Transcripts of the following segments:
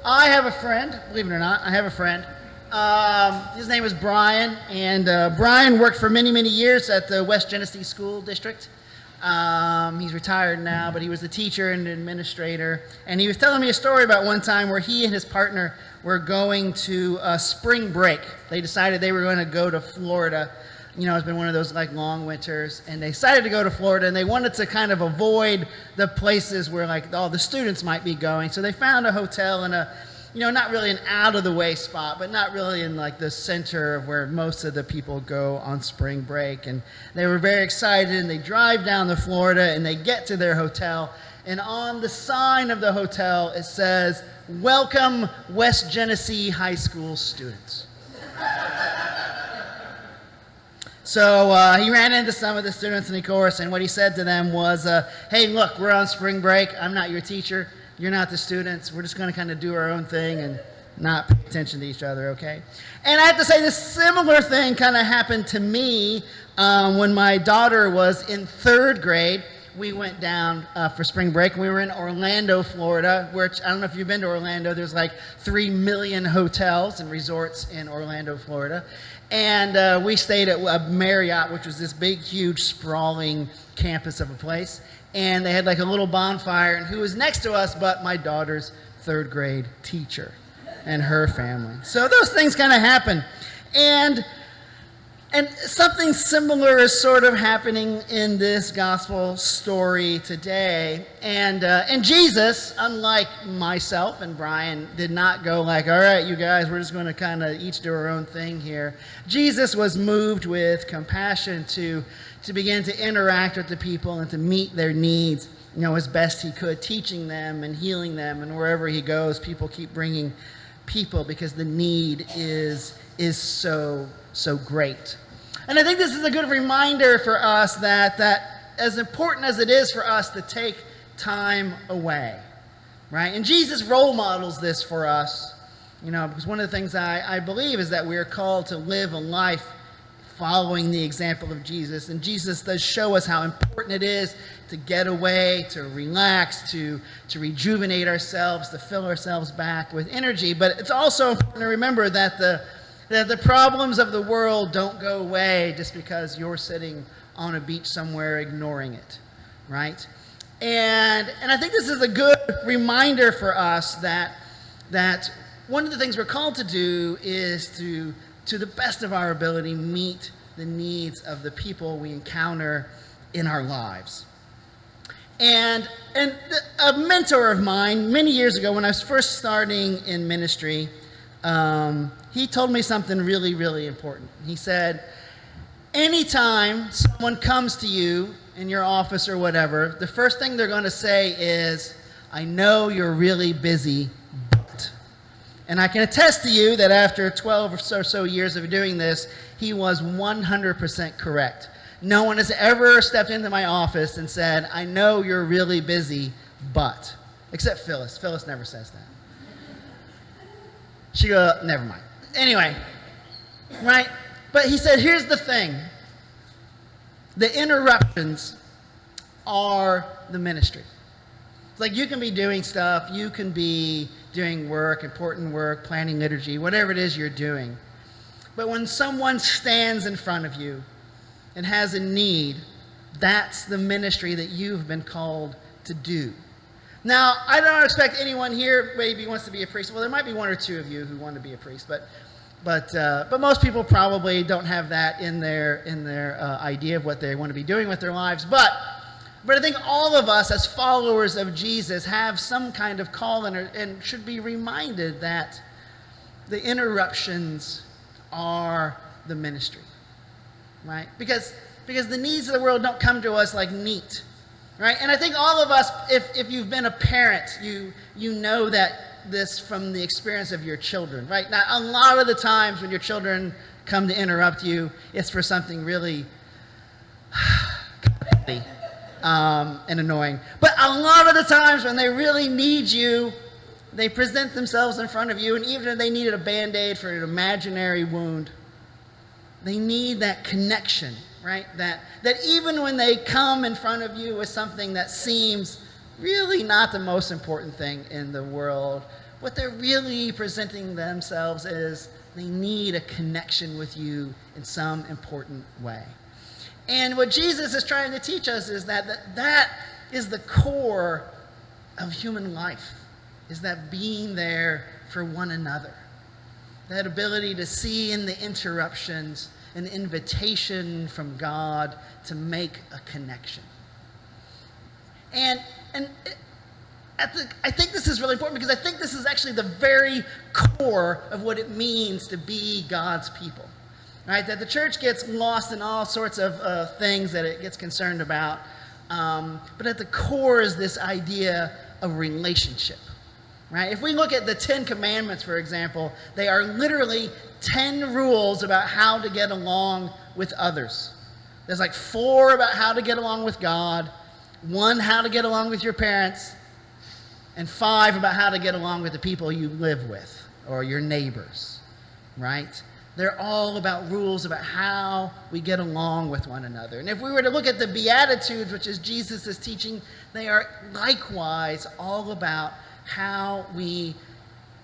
I have a friend, believe it or not, I have a friend. His name is Brian, and Brian worked for many, many years at the West Genesee School District. He's retired now, but he was a teacher and administrator. And he was telling me a story about one time where he and his partner were going to spring break. They decided they were going to go to Florida. You know, it's been one of those like long winters, and they decided to go to Florida, and they wanted to kind of avoid the places where like all the students might be going. So they found a hotel in a, you know, not really an out of the way spot, but not really in like the center of where most of the people go on spring break. And they were very excited, and they drive down to Florida, and they get to their hotel, and on the sign of the hotel it says, "Welcome West Genesee High School students." So he ran into some of the students in the course, and what he said to them was, hey, look, we're on spring break. I'm not your teacher. You're not the students. We're just going to kind of do our own thing and not pay attention to each other, okay? And I have to say this similar thing kind of happened to me when my daughter was in 3rd grade. We went down for spring break, and we were in Orlando, Florida, which I don't know if you've been to Orlando. There's like 3 million hotels and resorts in Orlando, Florida. And we stayed at a Marriott, which was this big, huge, sprawling campus of a place. And they had like a little bonfire, and who was next to us but my daughter's 3rd grade teacher and her family. So those things kind of happen. And something similar is sort of happening in this gospel story today. And Jesus, unlike myself and Brian, did not go like, all right, you guys, we're just going to kind of each do our own thing here. Jesus was moved with compassion to begin to interact with the people and to meet their needs, you know, as best he could, teaching them and healing them. And wherever he goes, people keep bringing people because the need is so great. And I think this is a good reminder for us that as important as it is for us to take time away, right? And Jesus role models this for us, you know, because one of the things I believe is that we are called to live a life following the example of Jesus. And Jesus does show us how important it is to get away, to relax, to rejuvenate ourselves, to fill ourselves back with energy. But it's also important to remember that the problems of the world don't go away just because you're sitting on a beach somewhere ignoring it, right? And I think this is a good reminder for us that one of the things we're called to do is to the best of our ability, meet the needs of the people we encounter in our lives. And a mentor of mine many years ago when I was first starting in ministry, he told me something really, really important. He said, anytime someone comes to you in your office or whatever, the first thing they're going to say is, I know you're really busy, but. And I can attest to you that after 12 or so years of doing this, he was 100% correct. No one has ever stepped into my office and said, I know you're really busy, but. Except Phyllis. Phyllis never says that. She goes, never mind. Anyway, right? But he said, here's the thing. The interruptions are the ministry. It's like you can be doing stuff, you can be doing work, important work, planning liturgy, whatever it is you're doing. But when someone stands in front of you and has a need, that's the ministry that you've been called to do. Now, I don't expect anyone here maybe wants to be a priest. Well, there might be one or two of you who want to be a priest, but most people probably don't have that in their idea of what they want to be doing with their lives. But I think all of us as followers of Jesus have some kind of call and should be reminded that the interruptions are the ministry, right? Because the needs of the world don't come to us like neat. Right? And I think all of us, if you've been a parent, you know that this from the experience of your children, right? Now, a lot of the times when your children come to interrupt you, it's for something really petty and annoying. But a lot of the times when they really need you, they present themselves in front of you, and even if they needed a Band-Aid for an imaginary wound, they need that connection. Right? That even when they come in front of you with something that seems really not the most important thing in the world, what they're really presenting themselves is they need a connection with you in some important way. And what Jesus is trying to teach us is that is the core of human life, is that being there for one another. That ability to see in the interruptions an invitation from God to make a connection. And I think this is really important because I think this is actually the very core of what it means to be God's people. Right? That the church gets lost in all sorts of things that it gets concerned about. But at the core is this idea of relationship. Right? If we look at the 10 Commandments, for example, they are literally 10 rules about how to get along with others. There's like 4 about how to get along with God, 1 how to get along with your parents, and 5 about how to get along with the people you live with or your neighbors. Right? They're all about rules about how we get along with one another. And if we were to look at the Beatitudes, which is Jesus' teaching, they are likewise all about how we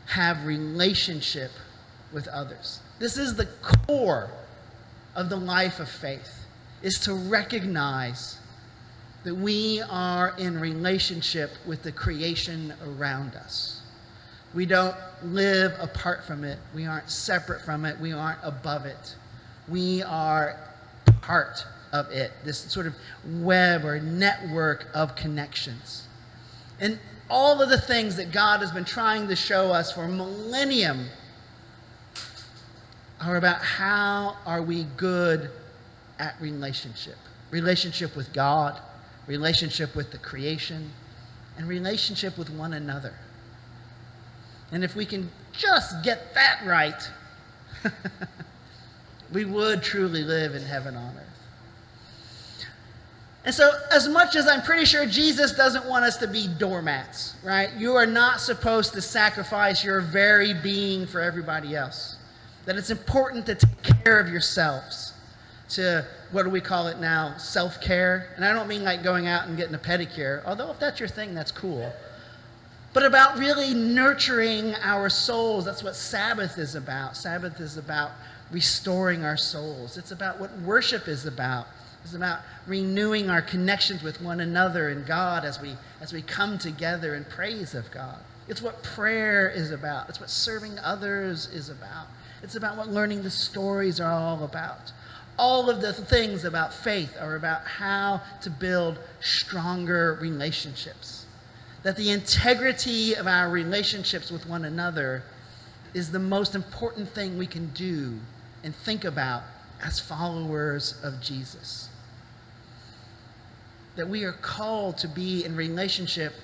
have relationship with others. This is the core of the life of faith, is to recognize that we are in relationship with the creation around us. We don't live apart from it. We aren't separate from it. We aren't above it. We are part of it, this sort of web or network of connections. And all of the things that God has been trying to show us for millennium are about how are we good at relationship. Relationship with God, relationship with the creation, and relationship with one another. And if we can just get that right, we would truly live in heaven on earth. And so, as much as I'm pretty sure Jesus doesn't want us to be doormats, right? You are not supposed to sacrifice your very being for everybody else. That it's important to take care of yourselves. To, what do we call it now? Self-care. And I don't mean like going out and getting a pedicure, although if that's your thing, that's cool. But about really nurturing our souls. That's what Sabbath is about. Sabbath is about restoring our souls. It's about what worship is about. It's about renewing our connections with one another and God as we come together in praise of God. It's what prayer is about. It's what serving others is about. It's about what learning the stories are all about. All of the things about faith are about how to build stronger relationships. That the integrity of our relationships with one another is the most important thing we can do and think about as followers of Jesus. That we are called to be in relationship,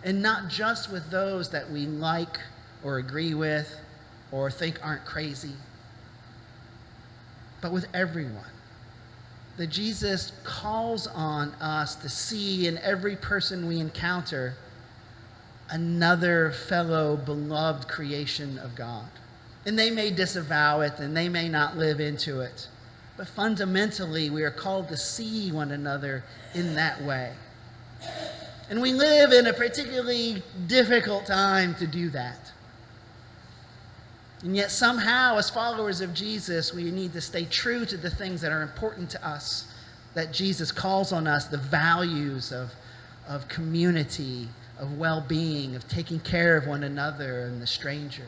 and not just with those that we like or agree with or think aren't crazy, but with everyone. That Jesus calls on us to see in every person we encounter another fellow beloved creation of God. And they may disavow it and they may not live into it. But fundamentally, we are called to see one another in that way. And we live in a particularly difficult time to do that. And yet somehow, as followers of Jesus, we need to stay true to the things that are important to us, that Jesus calls on us, the values of community, of well-being, of taking care of one another and the stranger.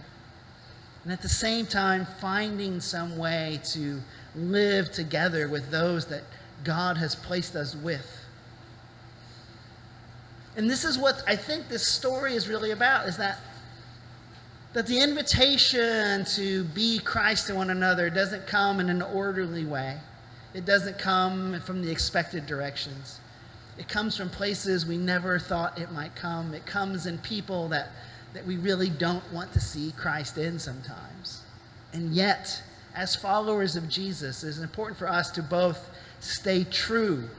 And at the same time, finding some way to live together with those that God has placed us with. And this is what I think this story is really about, is that the invitation to be Christ to one another doesn't come in an orderly way. It doesn't come from the expected directions. It comes from places we never thought it might come. It comes in people that we really don't want to see Christ in sometimes. And yet, as followers of Jesus, it is important for us to both stay true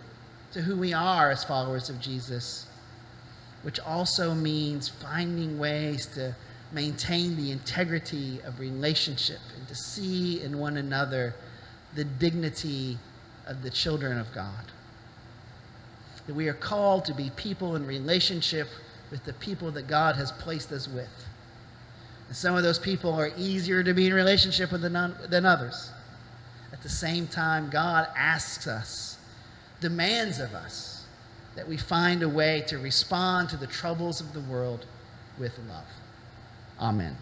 to who we are as followers of Jesus, which also means finding ways to maintain the integrity of relationship and to see in one another the dignity of the children of God. That we are called to be people in relationship with the people that God has placed us with. And some of those people are easier to be in relationship with than others. At the same time, God asks us, demands of us, that we find a way to respond to the troubles of the world with love. Amen.